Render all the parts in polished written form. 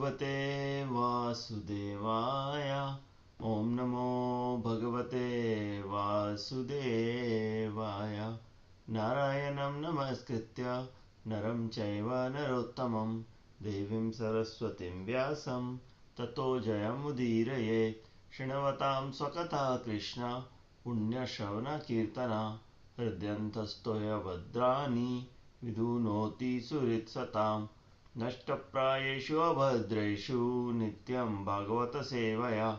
भगवते वासुदेवाय। ओम नमो भगवते वासुदेवाय। नारायणं नमस्कृत्य नरं चैव नरोत्तमं देवीं सरस्वतीं व्यासं ततो जयमुदीरयेत्। शृण्वतां स्वकथा कृष्ण पुण्यश्रवणकीर्तना हृद्यन्तस्थो भद्राणि विधुनोति सुहृत्सताम्। नष्टप्रायेषु अभद्रेषु नित्यं भागवत सेवया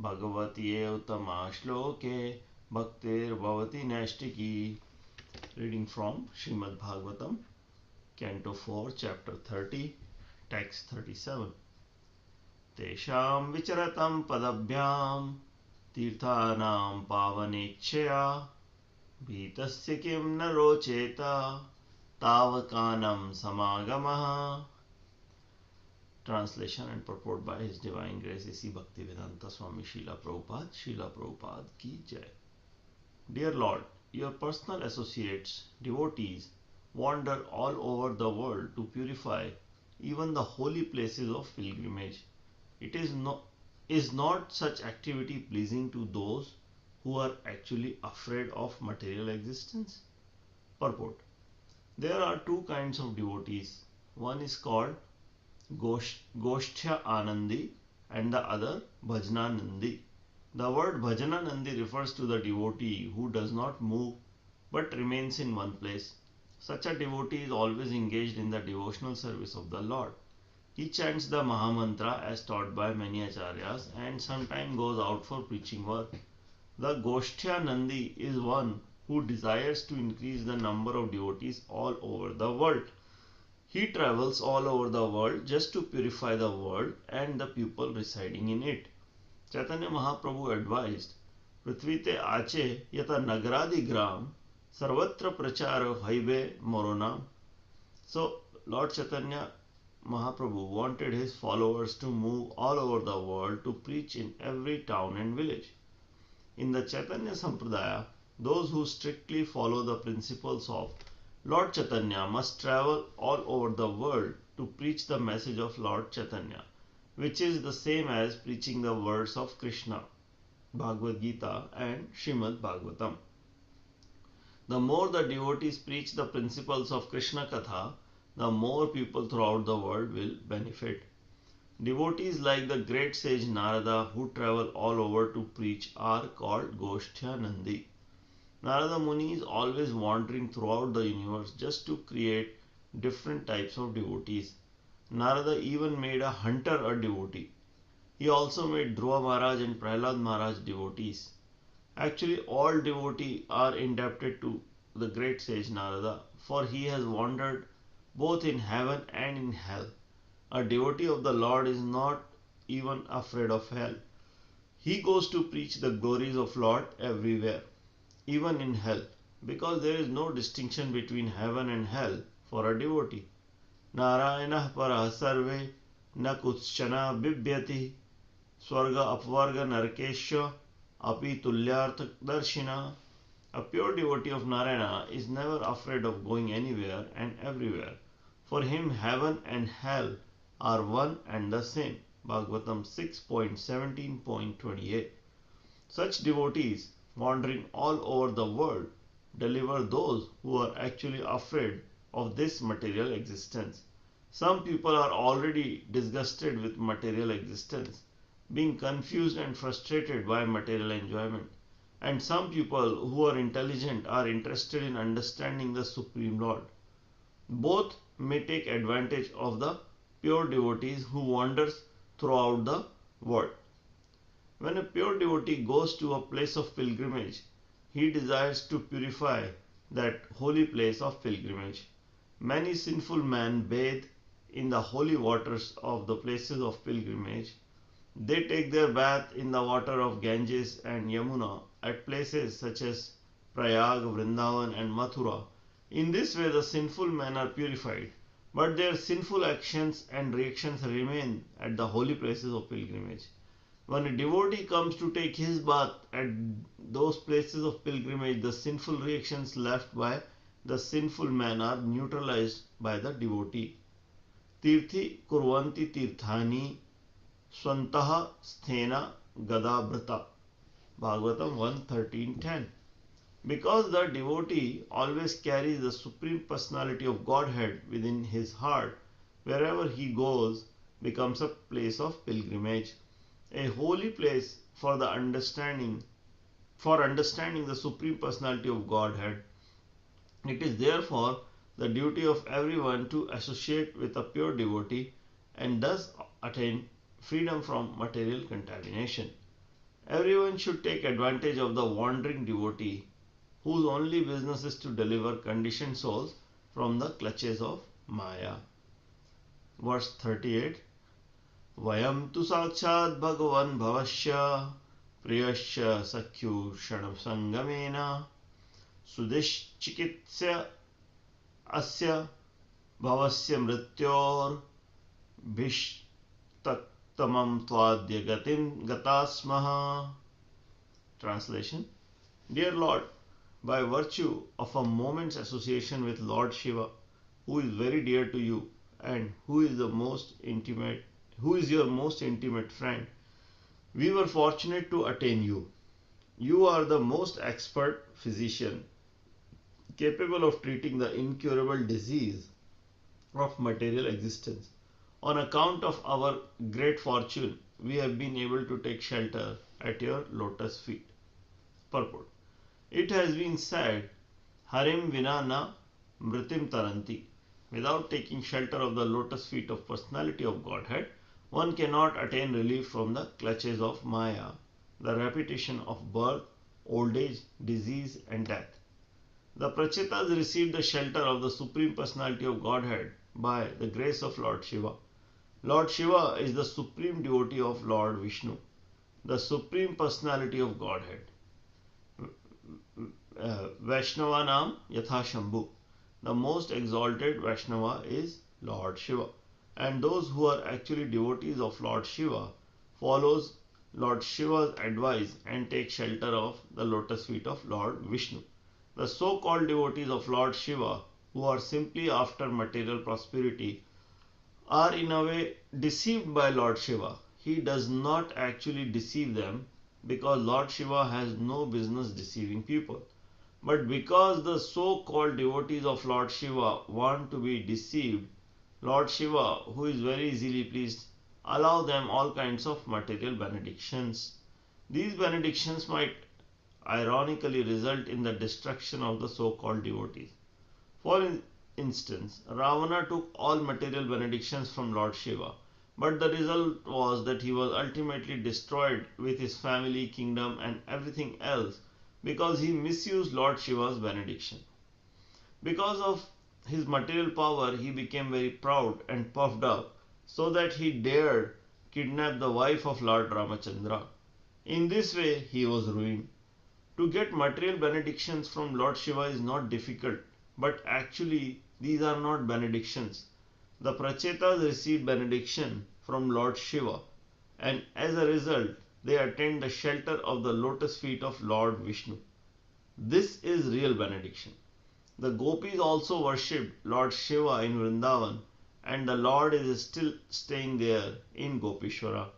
भगवत्येव उत्तमा श्लोके भक्तिर्भवति नैष्टिकी। Reading from Srimad Bhagavatam, Canto 4, Chapter 30, Text 37. Tesham vicharatam padabhyam tirthanam pavanechya bhitasya kim na rocheta tavakanam samagamaha. Translation and purport by His Divine Grace A.C. Bhaktivedanta Swami Srila Prabhupada. Srila Prabhupada ki jai. Dear Lord, your personal associates, devotees, wander all over the world to purify even the holy places of pilgrimage. Is not such activity pleasing to those who are actually afraid of material existence? Purport. There are two kinds of devotees. One is called Goshtya Anandi and the other Bhajananandi. The word Bhajananandi refers to the devotee who does not move but remains in one place. Such a devotee is always engaged in the devotional service of the Lord. He chants the Mahamantra as taught by many acharyas and sometimes goes out for preaching work. The Goshtya Nandi is one who desires to increase the number of devotees all over the world. He travels all over the world just to purify the world and the people residing in it. Chaitanya Mahaprabhu advised, Prithvite ache yata nagradi gram sarvatra prachara haibe morona. So Lord Chaitanya Mahaprabhu wanted his followers to move all over the world to preach in every town and village. In the Chaitanya Sampradaya, those who strictly follow the principles of Lord Chaitanya must travel all over the world to preach the message of Lord Chaitanya, which is the same as preaching the words of Krishna, Bhagavad Gita and Srimad Bhagavatam. The more the devotees preach the principles of Krishna Katha, the more people throughout the world will benefit. Devotees like the great sage Narada, who travel all over to preach, are called Goshtya Nandi. Narada Muni is always wandering throughout the universe just to create different types of devotees. Narada even made a hunter a devotee. He also made Dhruva Maharaj and Prahlad Maharaj devotees. Actually, all devotees are indebted to the great sage Narada, for he has wandered both in heaven and in hell. A devotee of the Lord is not even afraid of hell. He goes to preach the glories of Lord everywhere, even in hell, because there is no distinction between heaven and hell for a devotee. Narayana para sarve na kuchana bibhyati swarga apvarga narkesha api tulyartha darshina. A pure devotee of Narayana is never afraid of going anywhere and everywhere. For him, heaven and hell are one and the same. Bhagavatam 6.17.28. Such devotees, wandering all over the world, deliver those who are actually afraid of this material existence. Some people are already disgusted with material existence, being confused and frustrated by material enjoyment. And some people who are intelligent are interested in understanding the Supreme Lord. Both may take advantage of the pure devotees who wanders throughout the world. When a pure devotee goes to a place of pilgrimage, he desires to purify that holy place of pilgrimage. Many sinful men bathe in the holy waters of the places of pilgrimage. They take their bath in the water of Ganges and Yamuna at places such as Prayag, Vrindavan and Mathura. In this way the sinful men are purified, but their sinful actions and reactions remain at the holy places of pilgrimage. When a devotee comes to take his bath at those places of pilgrimage, the sinful reactions left by the sinful man are neutralized by the devotee. तीर्थी कुर्वन्ति तीर्थानि स्वन्तः स्थेना गदाभृता. Bhagavatam 1:13-10. Because the devotee always carries the Supreme Personality of Godhead within his heart, wherever he goes becomes a place of pilgrimage, a holy place for understanding the Supreme Personality of Godhead. It is therefore the duty of everyone to associate with a pure devotee and thus attain freedom from material contamination. Everyone should take advantage of the wandering devotee whose only business is to deliver conditioned souls from the clutches of Maya. Verse 38. Vayam tu sakshat bhagavan bhavasya priyasya sakyushanam sangamena sudishchikitsya asya bhavasya mrityor bhishtaktamam twadya gatim gatasmaha. Translation. Dear Lord, by virtue of a moment's association with Lord Shiva, who is very dear to you and who is your most intimate friend, we were fortunate to attain you. You are the most expert physician, capable of treating the incurable disease of material existence. On account of our great fortune, we have been able to take shelter at your lotus feet. Purport. It has been said, Harim vina na mritim taranti. Without taking shelter of the lotus feet of personality of Godhead, one cannot attain relief from the clutches of Maya, the repetition of birth, old age, disease and death. The Prachetas received the shelter of the Supreme Personality of Godhead by the grace of Lord Shiva. Lord Shiva is the supreme devotee of Lord Vishnu, the Supreme Personality of Godhead. Vaishnavanam Yatha Shambhu. The most exalted Vaishnava is Lord Shiva. And those who are actually devotees of Lord Shiva follows Lord Shiva's advice and take shelter of the lotus feet of Lord Vishnu. The so-called devotees of Lord Shiva, who are simply after material prosperity, are in a way deceived by Lord Shiva. He does not actually deceive them because Lord Shiva has no business deceiving people. But because the so-called devotees of Lord Shiva want to be deceived, Lord Shiva, who is very easily pleased, allow them all kinds of material benedictions. These benedictions might ironically result in the destruction of the so-called devotees. For instance, Ravana took all material benedictions from Lord Shiva, but the result was that he was ultimately destroyed with his family, kingdom and everything else because he misused Lord Shiva's benediction. Because of his material power, he became very proud and puffed up, so that he dared kidnap the wife of Lord Ramachandra. In this way, he was ruined. To get material benedictions from Lord Shiva is not difficult, but actually these are not benedictions. The Prachetas received benediction from Lord Shiva, and as a result, they attained the shelter of the lotus feet of Lord Vishnu. This is real benediction. The gopis also worshipped Lord Shiva in Vrindavan, and the Lord is still staying there in Gopishwara.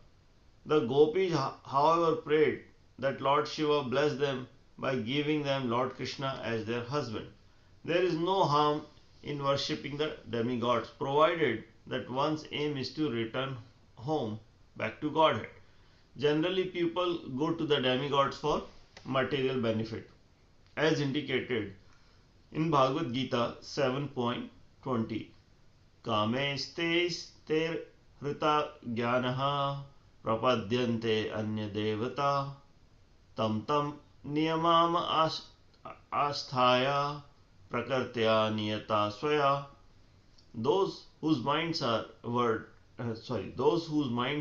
The gopis, however, prayed that Lord Shiva bless them by giving them Lord Krishna as their husband. There is no harm in worshipping the demigods, provided that one's aim is to return home back to Godhead. Generally, people go to the demigods for material benefit, as indicated in Bhagavad Gita 7.20. Kamestes hrita jnanaha prapadyante anya devata tam niyamam asthaya prakartya niyata swaya. Those whose minds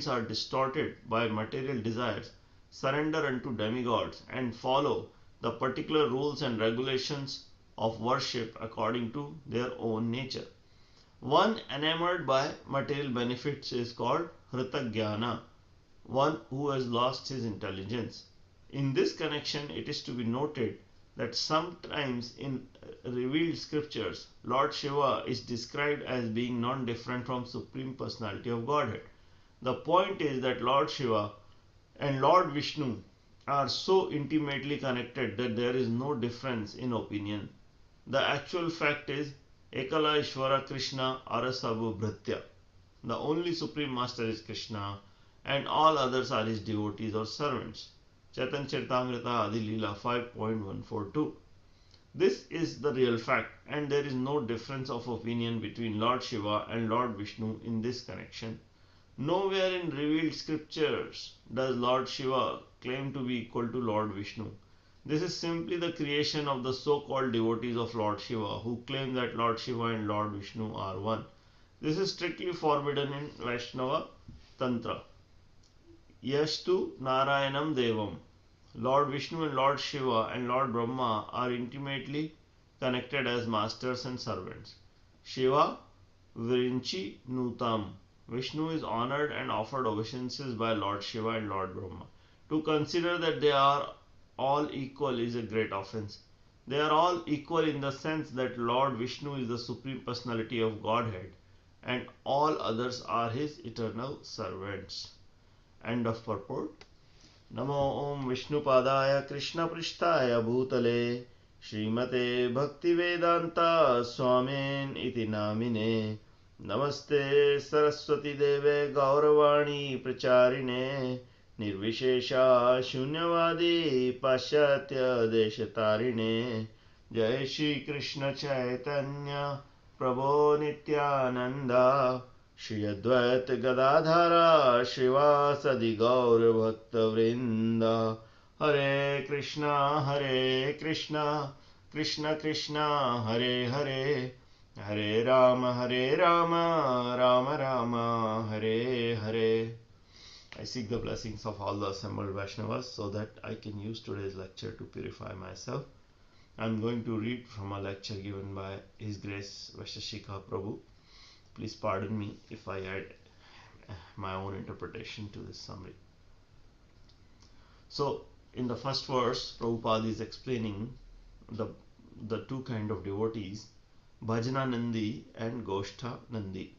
are distorted by material desires surrender unto demigods and follow the particular rules and regulations of worship according to their own nature. One enamored by material benefits is called Hritajnana, one who has lost his intelligence. In this connection, it is to be noted that sometimes in revealed scriptures, Lord Shiva is described as being non-different from Supreme Personality of Godhead. The point is that Lord Shiva and Lord Vishnu are so intimately connected that there is no difference in opinion. The actual fact is Ekala Ishvara Krishna Arasarva Bhritya. The only Supreme Master is Krishna and all others are his devotees or servants. Chaitanya Charitamrita Adi Leela 5.142. This is the real fact and there is no difference of opinion between Lord Shiva and Lord Vishnu in this connection. Nowhere in revealed scriptures does Lord Shiva claim to be equal to Lord Vishnu. This is simply the creation of the so-called devotees of Lord Shiva who claim that Lord Shiva and Lord Vishnu are one. This is strictly forbidden in Vaishnava Tantra. Yashtu Narayanam Devam. Lord Vishnu and Lord Shiva and Lord Brahma are intimately connected as masters and servants. Shiva Virinchi Nutam. Vishnu is honored and offered obeisances by Lord Shiva and Lord Brahma. To consider that they are all equal is a great offense. They are all equal in the sense that Lord Vishnu is the Supreme Personality of Godhead and all others are his eternal servants. End of purport. Namo Om Vishnupadaya Krishna Prishtaya Bhutale Srimate Bhaktivedanta Swamin Iti Namine Namaste Saraswati Deve Gauravani Pracharine Nirvishesha Shunyavadi Pashatya Deshatarine Jai Shri Krishna Chaitanya Prabhu Nityananda Shri Advaita Gadadhara Shivasadi Gaur Bhakta Vrinda Hare Krishna Krishna Krishna Hare Hare Hare Rama Rama Rama Hare Hare. I seek the blessings of all the assembled Vaishnavas so that I can use today's lecture to purify myself. I am going to read from a lecture given by His Grace Vaisheshika Prabhu. Please pardon me if I add my own interpretation to this summary. So, in the first verse, Prabhupada is explaining the two kind of devotees, Bhajana Nandi and Goshtha Nandi.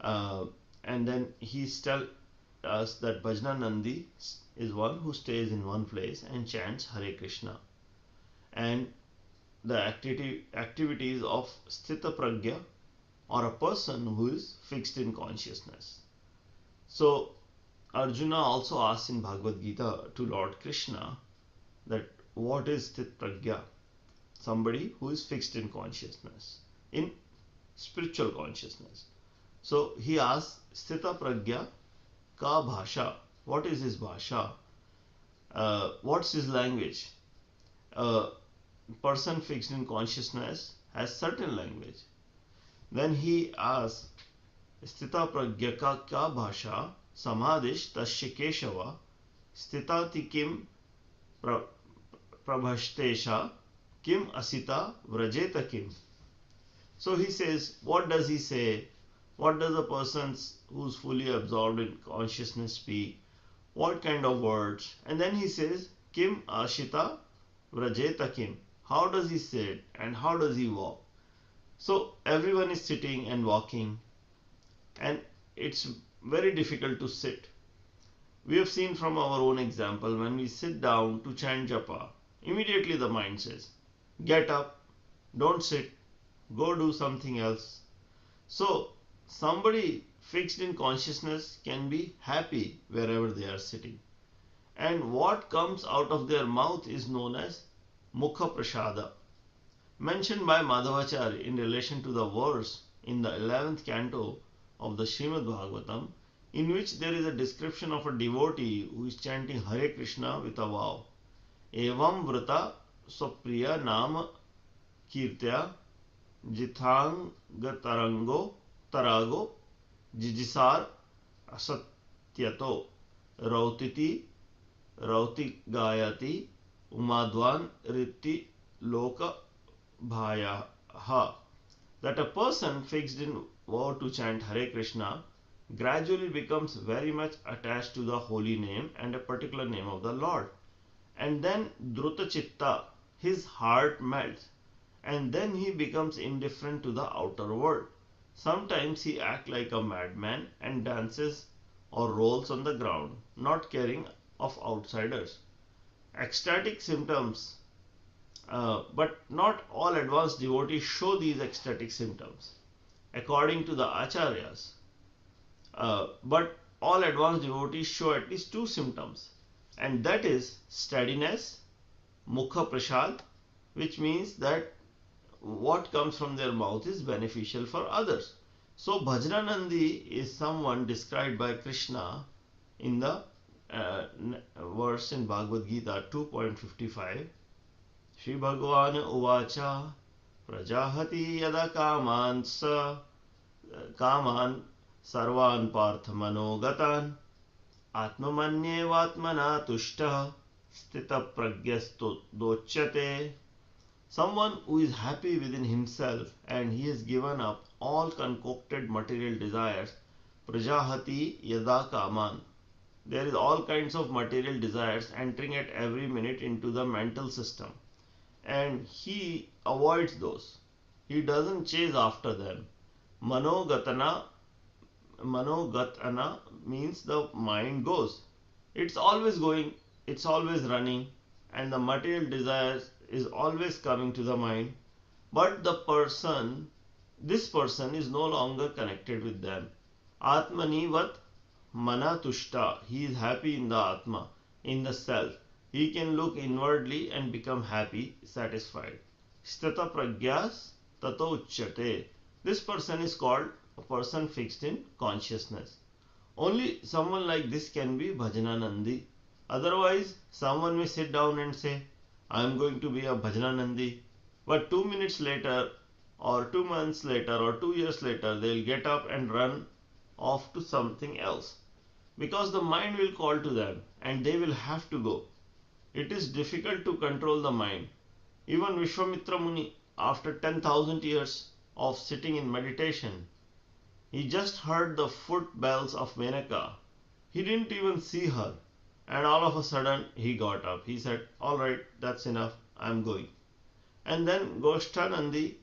And then he's tells us that Bhajana Nandi is one who stays in one place and chants Hare Krishna. And the activities of Sthita Pragya, or a person who is fixed in consciousness. So Arjuna also asks in Bhagavad Gita to Lord Krishna that what is Sthita Pragya? Somebody who is fixed in consciousness, in spiritual consciousness. So he asks Sthita Pragya ka bhasha. What is his bhasha? What's his language? A person fixed in consciousness has certain language. Then he asks, Sthita pragya ka kya bhasha samadhish tasya keshava sthitati kim prabhashtesha kim asita vrajeta kim. So he says, what does he say? What does a person who's fully absorbed in consciousness speak? What kind of words? And then he says, kim ashita vrajeta kim. How does he say it and how does he walk? So everyone is sitting and walking and it's very difficult to sit. We have seen from our own example, when we sit down to chant japa, immediately the mind says, get up, don't sit, go do something else. So somebody fixed in consciousness can be happy wherever they are sitting. And what comes out of their mouth is known as Mukha Prasada, mentioned by Madhavacharya in relation to the verse in the 11th canto of the Srimad Bhagavatam, in which there is a description of a devotee who is chanting Hare Krishna with a vow. Evam vrata swapriya nama kirtya jithang tarago jijisar asatyato rautiti gayati umadvan ritti loka bhayaha. That a person fixed in vow to chant Hare Krishna gradually becomes very much attached to the holy name and a particular name of the Lord. And then Druta Chitta, his heart melts, and then he becomes indifferent to the outer world. Sometimes he acts like a madman and dances or rolls on the ground, not caring of outsiders. Ecstatic symptoms, but not all advanced devotees show these ecstatic symptoms, according to the acharyas. But all advanced devotees show at least two symptoms, and that is steadiness, mukha prasad, which means that what comes from their mouth is beneficial for others. So Bhajranandi is someone described by Krishna in the verse in Bhagavad Gita 2.55. Shri Bhagavan Uvacha Prajahati Yada Kaman Sarvan Partha Manogatan Atmamanyevatmana Tushta Stita Pragyastu Dochyate. Someone who is happy within himself and he has given up all concocted material desires. Prajahati Yada Kaman. There is all kinds of material desires entering at every minute into the mental system, and he avoids those. He doesn't chase after them. Manogatana Manogatana means the mind goes. It's always going, it's always running, and the material desires is always coming to the mind. But this person is no longer connected with them. Atmanivat Manatushta. He is happy in the Atma, in the self. He can look inwardly and become happy, satisfied. Sthita pragyas tato uchyate. This person is called a person fixed in consciousness. Only someone like this can be Bhajananandi. Otherwise, someone may sit down and say, I am going to be a Bhajananandi. But 2 minutes later, or 2 months later, or 2 years later, they will get up and run off to something else. Because the mind will call to them and they will have to go. It is difficult to control the mind. Even Vishwamitra Muni, after 10,000 years of sitting in meditation, he just heard the foot bells of Menaka. He didn't even see her. And all of a sudden he got up. He said, alright, that's enough, I'm going. And then Goshtanandi,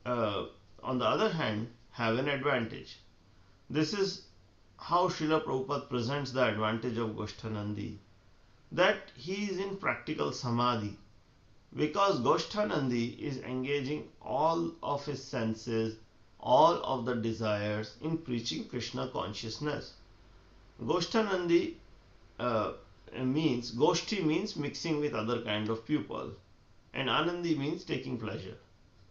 on the other hand, have an advantage. This is how Srila Prabhupada presents the advantage of Goshtanandi. That he is in practical samadhi. Because Goshtanandi is engaging all of his senses, all of the desires in preaching Krishna consciousness. Goshtanandi Goshti means mixing with other kind of people, and Anandi means taking pleasure.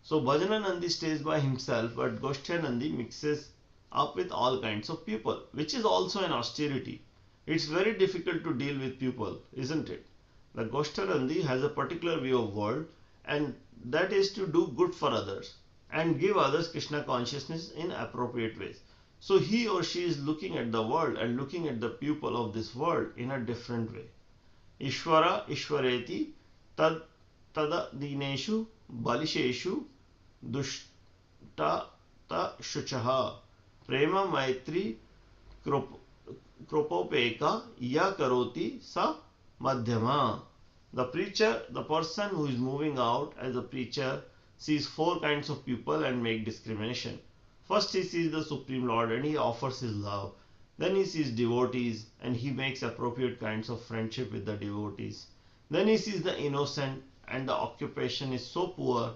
So Bhajananandi stays by himself, but Goshtanandi mixes up with all kinds of people, which is also an austerity. It's very difficult to deal with people, isn't it? The Goshtanandi has a particular view of world, and that is to do good for others and give others Krishna consciousness in appropriate ways. So he or she is looking at the world and looking at the people of this world in a different way. Ishvara Ishvareti Tad Tada Dineshu Balisheshu Dushta Ta Shuchaha Prema Maitri Kropopeka Ya Karoti Sa Madhyama. The preacher, the person who is moving out as a preacher, sees four kinds of people and make discrimination. First he sees the Supreme Lord and he offers his love. Then he sees devotees and he makes appropriate kinds of friendship with the devotees. Then he sees the innocent and the occupation is so poor,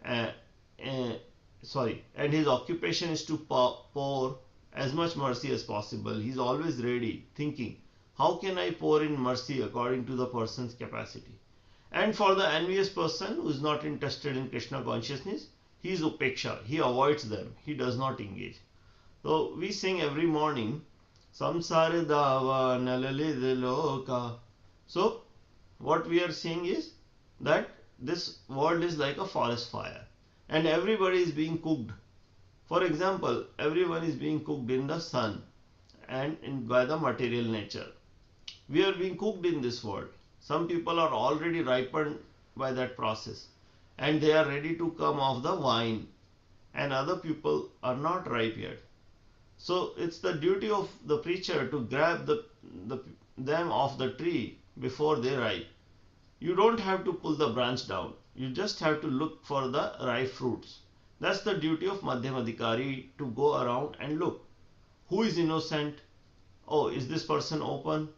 and his occupation is to pour as much mercy as possible. He is always ready, thinking, how can I pour in mercy according to the person's capacity? And for the envious person who is not interested in Krishna consciousness, he is upeksha, he avoids them, he does not engage. So we sing every morning, Samsara Dava Nalalid Loka. So what we are seeing is that this world is like a forest fire and everybody is being cooked. For example, everyone is being cooked in the sun and by the material nature. We are being cooked in this world. Some people are already ripened by that process and they are ready to come off the vine, and other people are not ripe yet. So it's the duty of the preacher to grab them off the tree before they ripe. You don't have to pull the branch down. You just have to look for the ripe fruits. That's the duty of Madhyamadikari, to go around and look. Who is innocent? Oh, is this person open?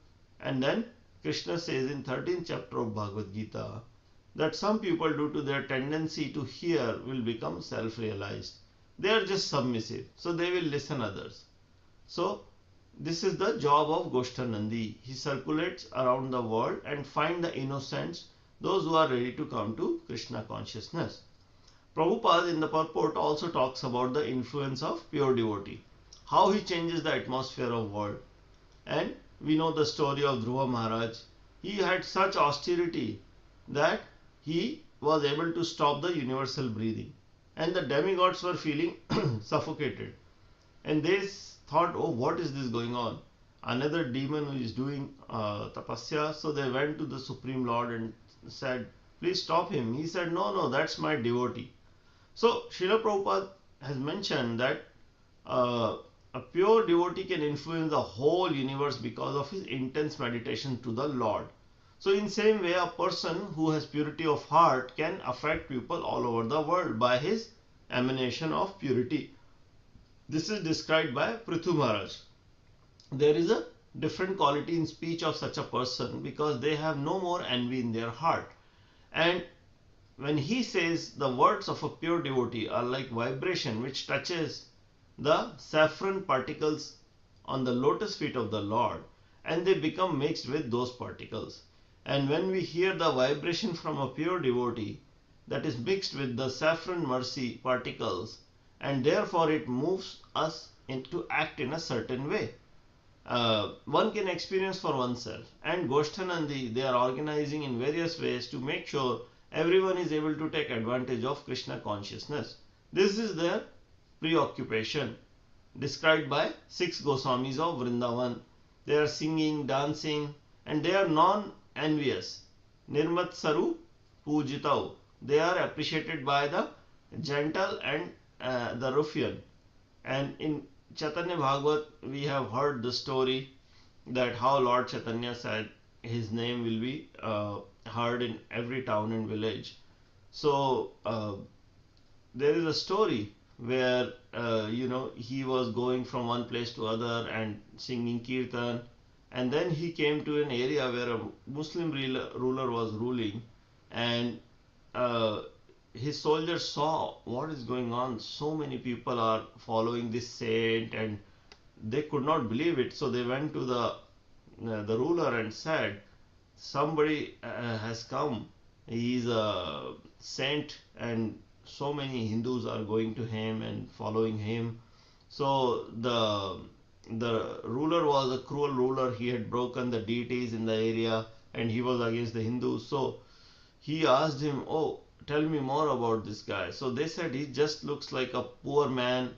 And then Krishna says in 13th chapter of Bhagavad Gita that some people, due to their tendency to hear, will become self-realized. They are just submissive, so they will listen others. So this is the job of Goshtanandi. He circulates around the world and find the innocents, those who are ready to come to Krishna consciousness. Prabhupada in the purport also talks about the influence of pure devotee, how he changes the atmosphere of world. And we know the story of Dhruva Maharaj. He had such austerity that he was able to stop the universal breathing. And the demigods were feeling suffocated. And they thought, oh, what is this going on? Another demon who is doing tapasya. So they went to the Supreme Lord and said, please stop him. He said, no, no, that's my devotee. So Srila Prabhupada has mentioned that a pure devotee can influence the whole universe because of his intense meditation to the Lord. So in same way, a person who has purity of heart can affect people all over the world by his emanation of purity. This is described by Prithu Maharaj. There is a different quality in speech of such a person because they have no more envy in their heart. And when he says, the words of a pure devotee are like vibration which touches the saffron particles on the lotus feet of the Lord, and they become mixed with those particles. And when we hear the vibration from a pure devotee, that is mixed with the saffron mercy particles, and therefore it moves us to act in a certain way. One can experience for oneself. And Goshtanandi, they are organizing in various ways to make sure everyone is able to take advantage of Krishna consciousness. This is their preoccupation, described by 6 Goswamis of Vrindavan. They are singing, dancing, and they are non-envious. Nirmat Saru Pujitau. They are appreciated by the gentle and the ruffian. And in Chaitanya Bhagavat, we have heard the story that how Lord Chaitanya said his name will be heard in every town and village. So there is a story where he was going from one place to other and singing kirtan, and then he came to an area where a Muslim ruler was ruling, and his soldiers saw what is going on. So many people are following this saint, and they could not believe it. So they went to the ruler and said, somebody has come. He is a saint, and so many Hindus are going to him and following him. So the ruler was a cruel ruler. He had broken the deities in the area, and he was against the Hindus. So he asked him, oh, tell me more about this guy. So they said he just looks like a poor man,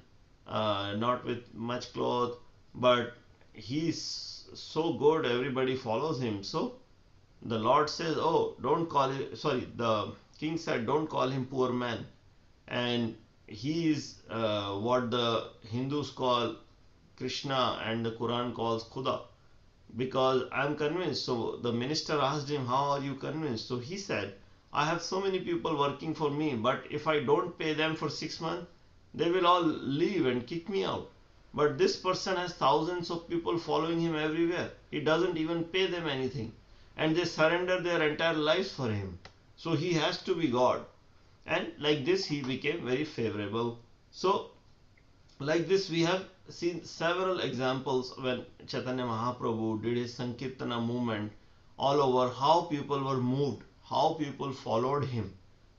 not with much cloth, but he's so good, everybody follows him. So the Lord says, oh, don't call him, sorry, the king said, don't call him poor man. And he is what the Hindus call Krishna and the Quran calls Khuda, because I am convinced. So the minister asked him, how are you convinced? So he said, I have so many people working for me, but if I don't pay them for 6 months, they will all leave and kick me out. But this person has thousands of people following him everywhere. He doesn't even pay them anything, and they surrender their entire lives for him. So he has to be God. And like this he became very favorable. So like this we have seen several examples when Chaitanya Mahaprabhu did his Sankirtana movement all over, how people were moved, how people followed him,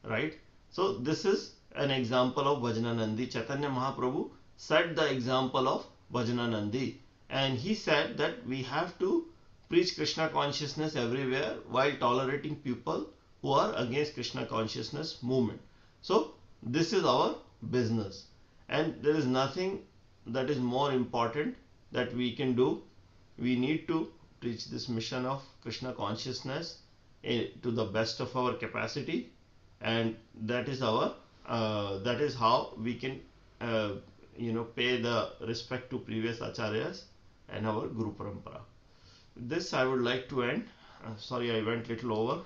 right? So this is an example of Bhajananandi. Chaitanya Mahaprabhu set the example of Bhajananandi, and he said that we have to preach Krishna consciousness everywhere while tolerating people who are against Krishna consciousness movement. So this is our business, and there is nothing that is more important that we can do. We need to preach this mission of Krishna consciousness to the best of our capacity, and that is our that is how we can pay the respect to previous acharyas and our Guru Parampara. With this I would like to end. Sorry I went little over.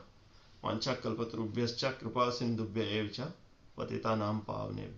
वाञ्छाकल्पतरुभ्यश्च कृपा सिन्धुभ्य एव च पतितानां पावनेभ्यो